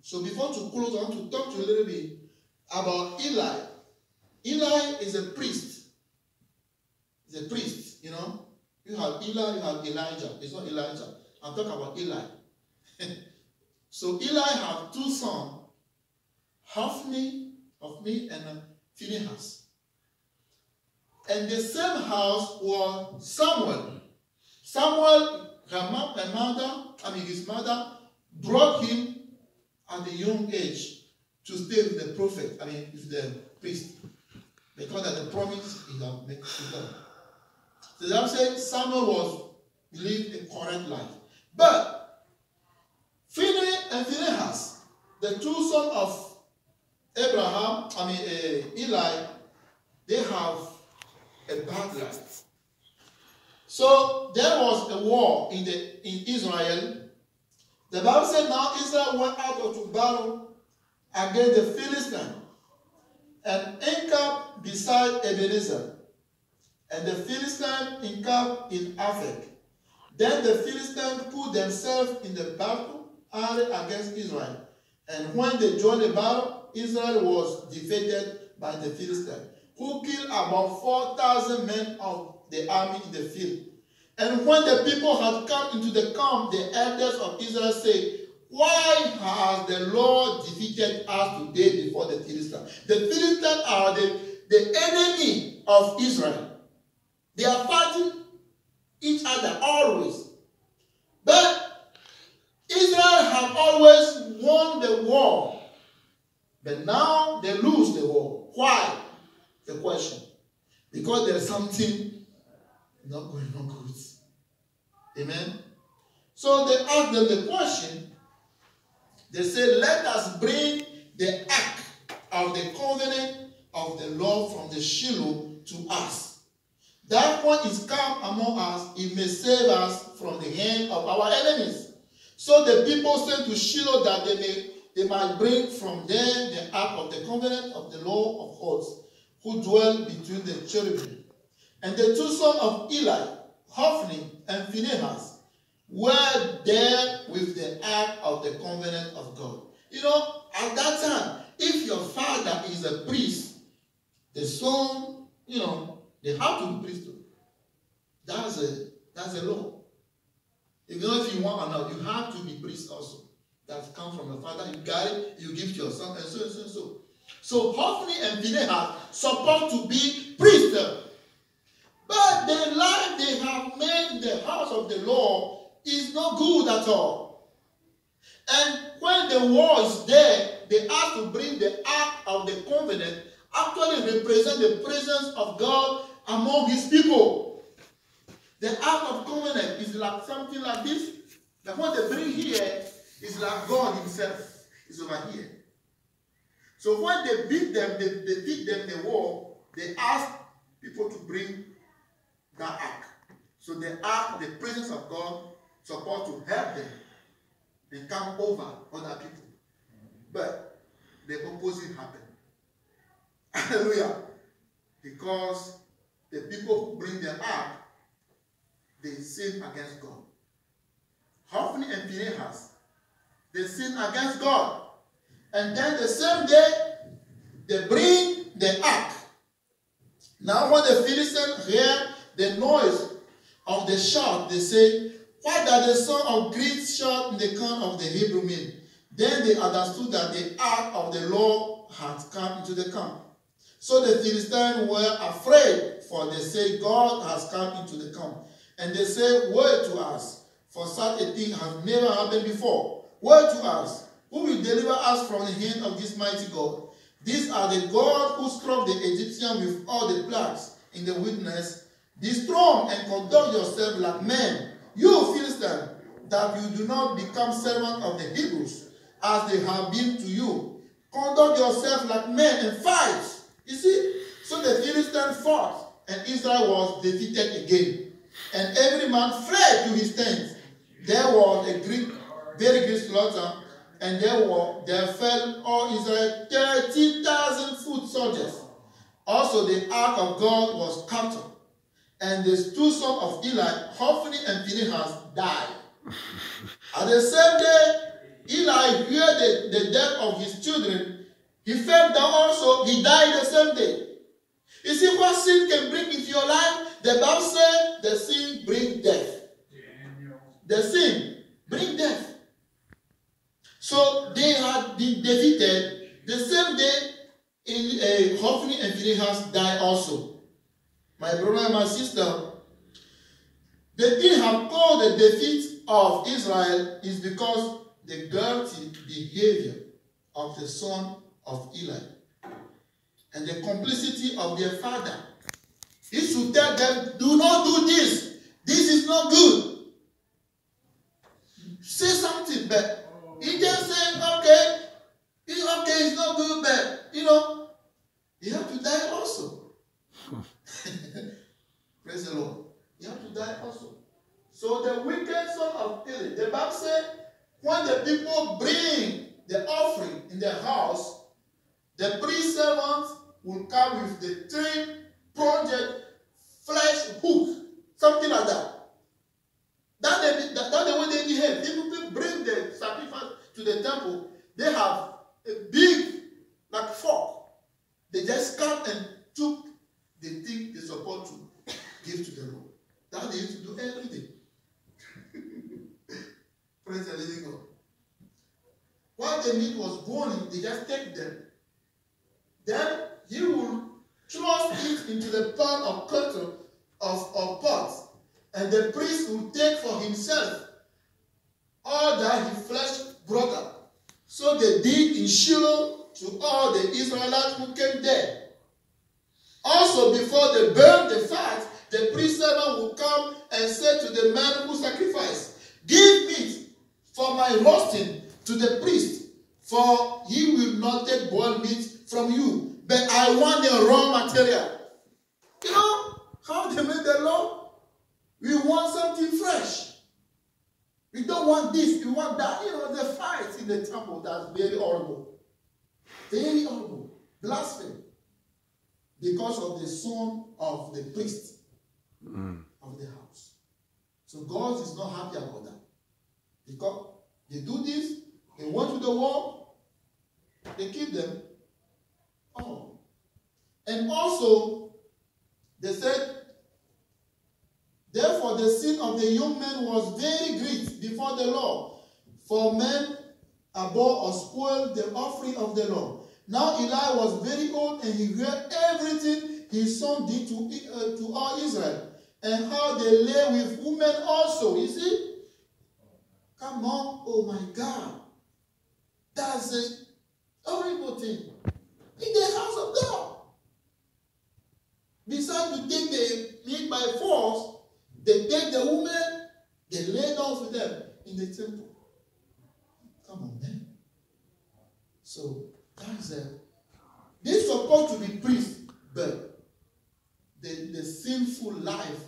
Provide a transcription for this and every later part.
So before to close, I want to talk to you a little bit about Eli. Eli is a priest. He's a priest, you know. You have Eli, you have Elijah. It's not Elijah. I'm talking about Eli. So Eli had two sons, Hophni and Phinehas. And the same house was Samuel. Samuel, his mother brought him at a young age to stay with the prophet, with the priest. Because of the promise he had made to them. So that said, Samuel lived a correct life. But Phineas and Phinehas, the two sons of Eli, they have a bad life. So there was a war in Israel. The Bible said now Israel went out to battle against the Philistines and encamped beside Ebenezer. And the Philistines encamped in Aphek. Then the Philistines put themselves in the battle area against Israel. And when they joined the battle, Israel was defeated by the Philistines, who killed about 4,000 men of the army in the field. And when the people had come into the camp, the elders of Israel said, "Why has the Lord defeated us today before the Philistines?" The Philistines are the enemy of Israel. They are fighting each other always. But Israel have always won the war. But now they lose the war. Why? The question. Because there's something not going on good. Amen? So they asked them the question. They said, "Let us bring the ark of the covenant of the Lord from the Shiloh to us. That one is come among us, it may save us from the hand of our enemies." So the people sent to Shiloh that they might bring from there the ark of the covenant of the Lord of hosts, who dwell between the cherubim. And the two sons of Eli, Hophni and Phinehas, were there with the ark of the covenant of God. You know, at that time, if your father is a priest, the son, they have to be priesthood. That's a law. If you want or not, you have to be priest also. That comes from the father. You got it, you give to your son, and so and so and so. So Hophni and Phinehas supposed to be priests. But the life they have made in the house of the Lord is not good at all. And when the war is there, they have to bring the ark of the covenant, actually represent the presence of God among his people. The ark of covenant is like something like this. That what they bring here is like God himself is over here. So when they beat them, they beat them in the war, they ask people to bring that ark. So the ark, the presence of God, supposed to help them and come over other people. But the opposite happened. Hallelujah. Because the people who bring the ark, they sin against God. Hophni and Phinehas, they sin against God. And then the same day, they bring the ark. Now when the Philistines hear the noise of the shout, they say, "Why does the son of great shout in the camp of the Hebrew men?" Then they understood that the ark of the Lord had come into the camp. So the Philistines were afraid, for they say, "God has come into the camp." And they say, "Woe to us, for such a thing has never happened before. Woe to us, who will deliver us from the hand of this mighty God? These are the gods who struck the Egyptians with all the plagues in the wilderness. Be strong and conduct yourself like men, you Philistines, that you do not become servants of the Hebrews, as they have been to you. Conduct yourself like men and fight." You see? So the Philistines fought, and Israel was defeated again. And every man fled to his tent. There was a very great slaughter, and there fell all Israel 30,000 foot soldiers. Also the ark of God was captured. And the two sons of Eli, Hophni and Phinehas, died. At the same day, Eli heard the death of his children, he fell down also, he died the same day. You see what sin can bring into your life? The Bible said the sin brings death. The sin brings death. So they had been defeated. The same day, Hophni and Phinehas died also. My brother and my sister, the thing have called the defeat of Israel is because the dirty behavior of the son of Eli and the complicity of their father. He should tell them, do not do this. This is not good. Say something, but he just said, okay, it's not good, but, you have to die also. Praise the Lord. You have to die also. So the wicked son of Eli, the Bible said, when the people bring the offering in their house, the priest servants will come with the three-pronged flesh hook, something like that. That's the way they behave. People bring the sacrifice to the temple. They have a big, like fork. They just cut and took the thing they're supposed to give to the Lord. That they used to do every day. Praise the living God. While the meat was boiling, they just take them. Then he will thrust it into the pot of cotton of pots. And the priest will take for himself all that his flesh brought up. So they did in Shiloh to all the Israelites who came there. Also, before they burned the fat, the priest servant will come and say to the man who sacrificed, give meat for my roasting to the priest, for he will not take boiled meat from you, but I want the raw material. You know how they made the law? We want something fresh. We don't want this, we want that. The fights in the temple, that's very horrible. Very horrible. Blasphemy. Because of the son of the priest of the house. So God is not happy about that. Because they do this, they went to the war, they kill them. Oh. And also, they said, therefore the sin of the young men was very great before the Lord, for men abhor or spoil the offering of the Lord. Now Eli was very old, and he heard everything his son did to all Israel, and how they lay with women also. You see? Come on, oh my God. That's a horrible thing. In the house of God. Besides to take the meat by force, they take the woman, they lay down with them in the temple. Come on, man. So, that's they're supposed to be priests, but the sinful life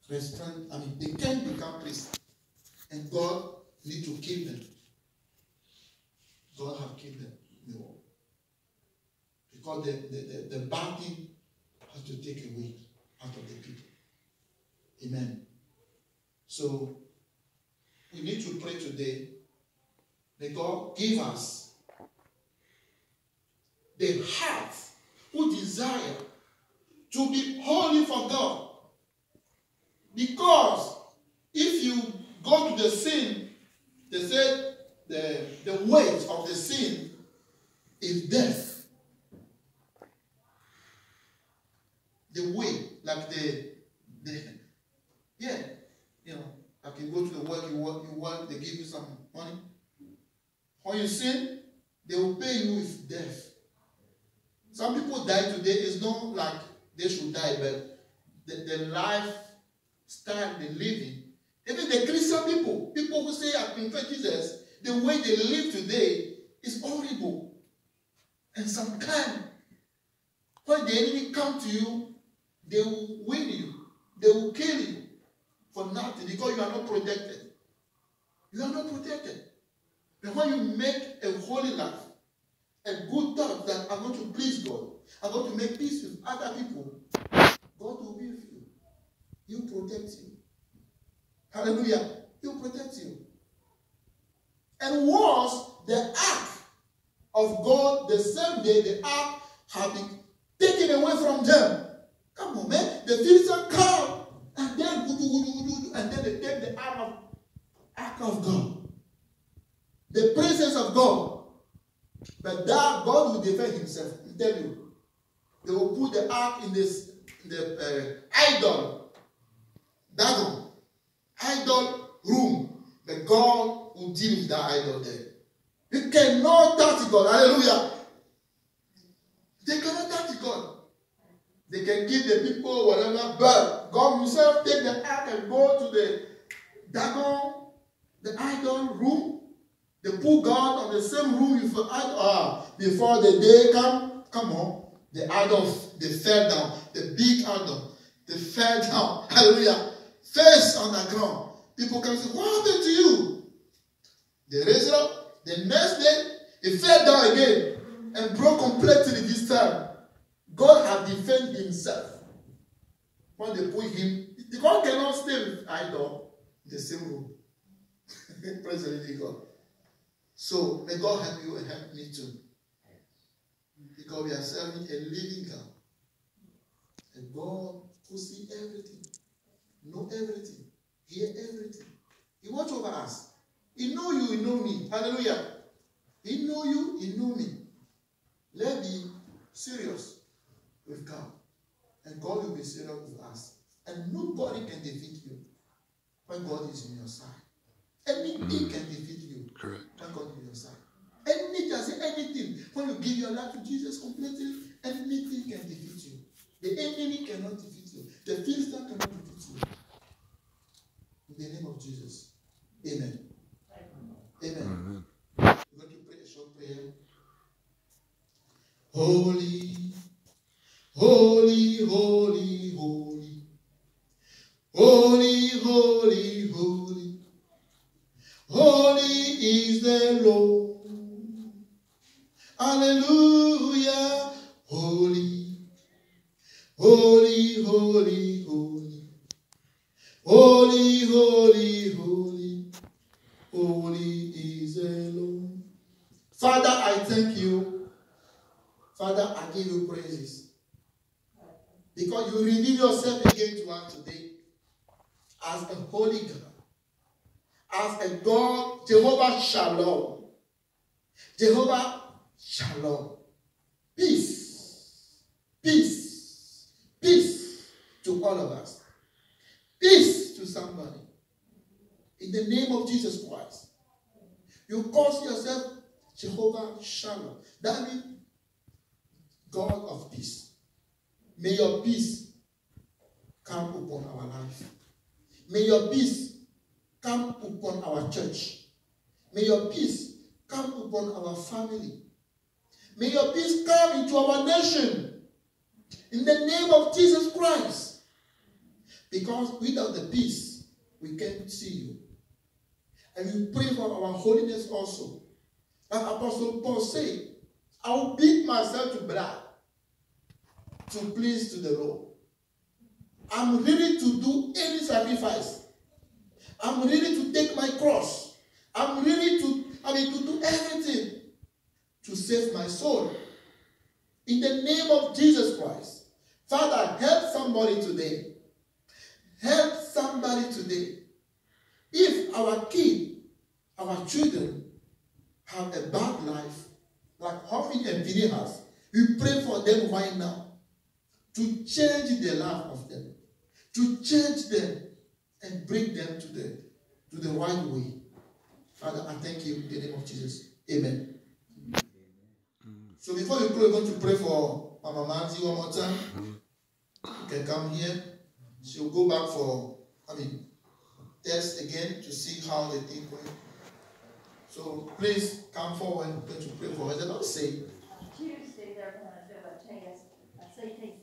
restraint, they can't become priests. And God need to kill them. God have killed them in the war. Because the bad thing has to take away out of the people. Amen. So, we need to pray today that God give us the heart who desire to be holy for God. Because if you go to the sin, they said the weight of the sin is death. The weight, like like you go to the work, you work, they give you some money. When you sin, they will pay you with death. Some people die today. It's not like they should die, but the lifestyle they're living. Even the Christian people who say I've been with Jesus, the way they live today is horrible. And sometimes, when the enemy come to you, they will win you. They will kill you for nothing because you are not protected. You are not protected. But when you make a holy life, a good thought that I'm going to please God, I'm going to make peace with other people, God will be with you. He will protect you. Hallelujah. He will protect you. and was the ark of God the same day the ark had been taken away from them. Come on, man. The Philistines come and then they take the ark of God, the presence of God. But that God will defend himself. I tell you, they will put the ark in the idol, Dagon, idol room. But God will deal with that idol there. You cannot touch God. Hallelujah. They cannot touch God. They can give the people whatever, but God himself take the ark and go to the Dagon, the idol room. They put God on the same room before the day come on. The idols, they fell down. The big idol, they fell down. Hallelujah. Face on the ground. People can say, what happened to you? They raised it up. The next day, it fell down again and broke completely this time. God had defended himself. When they put him, God cannot stay with idol in the same room. Praise the living God. So may God help you and help me too. Because we are serving a living God. A God who sees everything, know everything, hear everything. He watch over us. He know you, he know me. Hallelujah. He know you, he know me. Let's be serious with God. And God will be serious with us. And nobody can defeat you when God is on your side. Anything can defeat you. Correct. When God is on your side. Anything. When you give your life to Jesus completely, anything can defeat you. The enemy cannot defeat you. The Philistine cannot defeat you. In the name of Jesus. Amen. Amen. We're going to pray a short prayer. Holy, holy, holy, holy. Holy, holy, holy. Holy is the Lord. Hallelujah. Holy, holy, holy, holy. Holy, holy, holy. Holy is the Lord. Father, I thank you. Father, I give you praises. Because you reveal yourself again to us today as a holy God. As a God, Jehovah Shalom. Jehovah Shalom. Peace. Peace. Peace to all of us. Peace to somebody. In the name of Jesus Christ. You call yourself Jehovah Shalom. That means God of peace. May your peace come upon our life. May your peace come upon our church. May your peace come upon our family. May your peace come into our nation. In the name of Jesus Christ. Because without the peace, we can't see you. And we pray for our holiness also. Like Apostle Paul said, I will beat myself to blood to please to the Lord. I'm ready to do any sacrifice. I'm ready to take my cross. I'm ready to do everything to save my soul. In the name of Jesus Christ. Father, help somebody today. Help somebody today. If our kids, our children have a bad life, like Hoffman and Vinny has, we pray for them right now to change the life of them, to change them and bring them to the right way. Father, I thank you in the name of Jesus. Amen. So before we pray, we're going to pray for Mama Manzi one more time. You can come here. She'll go back for, test again to see how the thing went. So please come forward. We're going to pray for her. They don't say. Tuesday they're going to do a test, a CT